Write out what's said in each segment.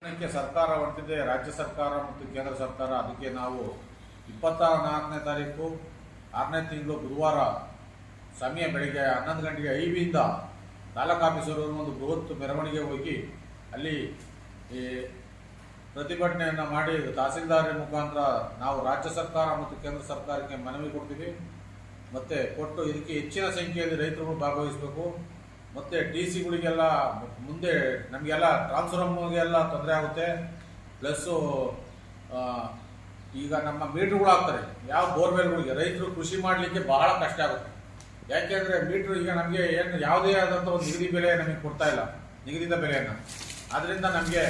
ಸರ್ಕಾರ ಹೊರಟಿದೆ, ರಾಜ್ಯ ಸರ್ಕಾರ ಮತ್ತು ಕೇಂದ್ರ ಸರ್ಕಾರ. ಅದಕ್ಕೆ ನಾವು 24ನೇ ತಾರೀಕು 6ನೇ ತಿಂಗಳು ಬುಧವಾರ ಸಮಯ ಬೆಳಿಗ್ಗೆ 11 ಗಂಟೆಗೆ ಐಬಿಯಿಂದ ತಾಲೂಕು ಆಫೀಸರವರು ಒಂದು ಬೃಹತ್ ಮೆರವಣಿಗೆ ಹೋಗಿ ಅಲ್ಲಿ ಪ್ರತಿಭಟನೆಯನ್ನು ಮಾಡಿ ತಹಸೀಲ್ದಾರ್ ಮುಖಾಂತರ ನಾವು ರಾಜ್ಯ ಸರ್ಕಾರ ಮತ್ತು ಕೇಂದ್ರ ಸರ್ಕಾರಕ್ಕೆ ಮನವಿ ಕೊಡ್ತೀವಿ. ಮತ್ತು ಕೊಟ್ಟು ಇದಕ್ಕೆ ಹೆಚ್ಚಿನ ಸಂಖ್ಯೆಯಲ್ಲಿ ರೈತರುಗಳು ಭಾಗವಹಿಸಬೇಕು. ಮತ್ತು ಟಿ ಸಿಗಳಿಗೆಲ್ಲ ಮುಂದೆ ನಮಗೆಲ್ಲ ಟ್ರಾನ್ಸ್ಫಾರ್ಮರ್ಗೆಲ್ಲ ತೊಂದರೆ ಆಗುತ್ತೆ. ಪ್ಲಸ್ಸು ಈಗ ನಮ್ಮ ಮೀಟ್ರುಗಳು ಆಗ್ತಾರೆ ಯಾವ ಬೋರ್ವೆಲ್ಗಳಿಗೆ ರೈತರು ಕೃಷಿ ಮಾಡಲಿಕ್ಕೆ ಬಹಳ ಕಷ್ಟ ಆಗುತ್ತೆ. ಯಾಕೆಂದರೆ ಮೀಟ್ರು ಈಗ ನಮಗೆ ಏನು ಯಾವುದೇ ಆದಂಥ ಒಂದು ನಿಗದಿ ಬೆಲೆ ನಮಗೆ ಕೊಡ್ತಾ ಇಲ್ಲ, ನಿಗದಿತ ಬೆಲೆಯನ್ನು. ಆದ್ದರಿಂದ ನಮಗೆ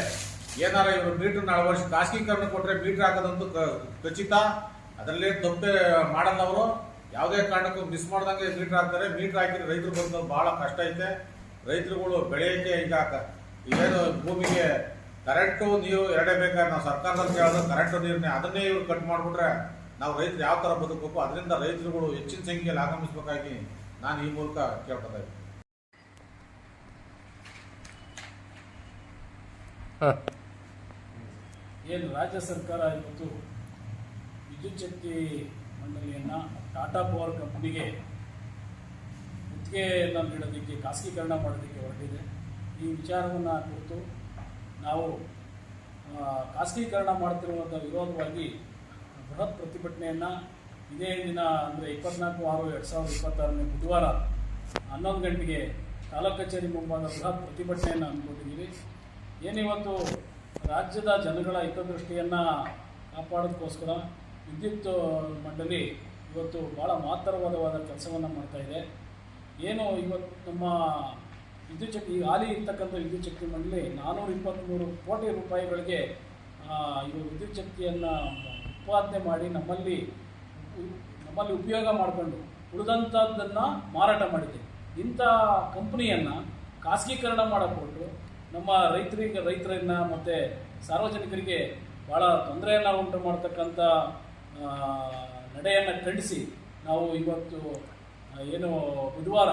ಏನಾರ ಇವರು ಮೀಟ್ರನ್ನ ಅಳವಡಿಸಿ ಖಾಸಗೀಕರಣ ಕೊಟ್ಟರೆ ಮೀಟ್ರ್ ಹಾಕೋದಂತೂ ಖಚಿತ. ಅದರಲ್ಲೇ ತಪ್ಪೆ ಮಾಡಲ್ಲವರು, ಯಾವುದೇ ಕಾರಣಕ್ಕೂ ಮಿಸ್ ಮಾಡ್ದಂಗೆ ಮೀಟ್ರ್ ಹಾಕ್ತಾರೆ. ಮೀಟ್ರ್ ಹಾಕಿದ್ರೆ ರೈತರು ಬಂದು ಬಹಳ ಕಷ್ಟ ಐತೆ. ರೈತರುಗಳು ಬೆಳೆಯೋಕ್ಕೆ ಈಗ ಏನು ಭೂಮಿಗೆ ಕರೆಂಟು ನೀರು ಎರಡೇ ಬೇಕಾದ್ರೆ ನಾವು ಸರ್ಕಾರದಲ್ಲಿ ಕೇಳಿದ್ರೆ ಕರೆಂಟು ನೀರನ್ನೇ ಅದನ್ನೇ ಇವರು ಕಟ್ ಮಾಡಿಬಿಟ್ರೆ ನಾವು ರೈತರು ಯಾವ ಥರ ಬದುಕಬೇಕು. ಅದರಿಂದ ರೈತರುಗಳು ಹೆಚ್ಚಿನ ಸಂಖ್ಯೆಯಲ್ಲಿ ಆಗಮಿಸಬೇಕಾಗಿ ನಾನು ಈ ಮೂಲಕ ಕೇಳ್ಕೊತಾ ಇದ್ದೀನಿ. ಏನು ರಾಜ್ಯ ಸರ್ಕಾರ ಇವತ್ತು ವಿದ್ಯುತ್ ಶಕ್ತಿ ಮಂಡಳಿಯನ್ನು ಟಾಟಾ ಪವರ್ ಕಂಪ್ನಿಗೆ ಗುತ್ತಿಗೆಯನ್ನು ನೀಡೋದಕ್ಕೆ ಖಾಸಗೀಕರಣ ಮಾಡೋದಕ್ಕೆ ಹೊರಟಿದೆ. ಈ ವಿಚಾರವನ್ನು ಕುರಿತು ನಾವು ಖಾಸಗೀಕರಣ ಮಾಡ್ತಿರುವಂಥ ವಿರೋಧವಾಗಿ ಬೃಹತ್ ಪ್ರತಿಭಟನೆಯನ್ನು ಇದೇ ದಿನ ಅಂದರೆ 24/6/2026 ಬುಧವಾರ 11 ಗಂಟೆಗೆ ತಾಲೂಕು ಕಚೇರಿ ಮುಂಭಾಗ ಬೃಹತ್ ಪ್ರತಿಭಟನೆಯನ್ನು ಹಮ್ಮಿಕೊಂಡಿದ್ದೀವಿ. ಏನಿವತ್ತು ರಾಜ್ಯದ ಜನಗಳ ಹಿತದೃಷ್ಟಿಯನ್ನು ಕಾಪಾಡೋದಕ್ಕೋಸ್ಕರ ವಿದ್ಯುತ್ ಮಂಡಳಿ ಇವತ್ತು ಭಾಳ ಮಹತ್ತರವಾದ ಕೆಲಸವನ್ನು ಮಾಡ್ತಾಯಿದೆ. ಏನು ಇವತ್ತು ನಮ್ಮ ವಿದ್ಯುತ್ ಶಕ್ತಿ ಹಾಲಿ ಇರ್ತಕ್ಕಂಥ ವಿದ್ಯುತ್ ಶಕ್ತಿ ಮಂಡಳಿ 423 ಕೋಟಿ ರೂಪಾಯಿಗಳಿಗೆ ಇವರು ವಿದ್ಯುತ್ ಶಕ್ತಿಯನ್ನು ಉತ್ಪಾದನೆ ಮಾಡಿ ನಮ್ಮಲ್ಲಿ ಉಪಯೋಗ ಮಾಡಿಕೊಂಡು ಉಳಿದಂಥದ್ದನ್ನು ಮಾರಾಟ ಮಾಡಿದೆ. ಇಂಥ ಕಂಪ್ನಿಯನ್ನು ಖಾಸಗೀಕರಣ ಮಾಡಿಕೊಟ್ಟು ನಮ್ಮ ರೈತರನ್ನು ಮತ್ತು ಸಾರ್ವಜನಿಕರಿಗೆ ಭಾಳ ತೊಂದರೆಯನ್ನು ಉಂಟು ಮಾಡ್ತಕ್ಕಂಥ ನಡೆಯನ್ನು ಖಂಡಿಸಿ ನಾವು ಇವತ್ತು ಏನು ಬುಧವಾರ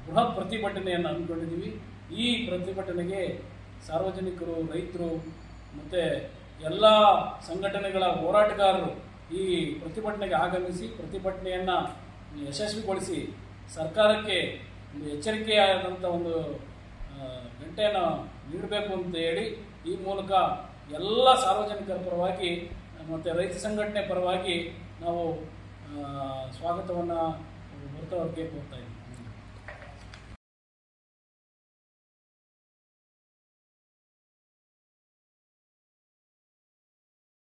ಬೃಹತ್ ಪ್ರತಿಭಟನೆಯನ್ನು ಹಮ್ಮಿಕೊಂಡಿದ್ದೀವಿ. ಈ ಪ್ರತಿಭಟನೆಗೆ ಸಾರ್ವಜನಿಕರು, ರೈತರು ಮತ್ತು ಎಲ್ಲ ಸಂಘಟನೆಗಳ ಹೋರಾಟಗಾರರು ಈ ಪ್ರತಿಭಟನೆಗೆ ಆಗಮಿಸಿ ಪ್ರತಿಭಟನೆಯನ್ನು ಯಶಸ್ವಿಗೊಳಿಸಿ ಸರ್ಕಾರಕ್ಕೆ ಒಂದು ಎಚ್ಚರಿಕೆಯಾದಂಥ ಒಂದು ಗಂಟೆಯನ್ನು ನೀಡಬೇಕು ಅಂತ ಹೇಳಿ ಈ ಮೂಲಕ ಎಲ್ಲ ಸಾರ್ವಜನಿಕರ ಪರವಾಗಿ ಮತ್ತು ರೈತ ಸಂಘಟನೆ ಪರವಾಗಿ ನಾವು ಸ್ವಾಗತವನ್ನು ಹೊರತವರಿಗೆ ಕೋರ್ತಾ ಇದ್ದೀವಿ.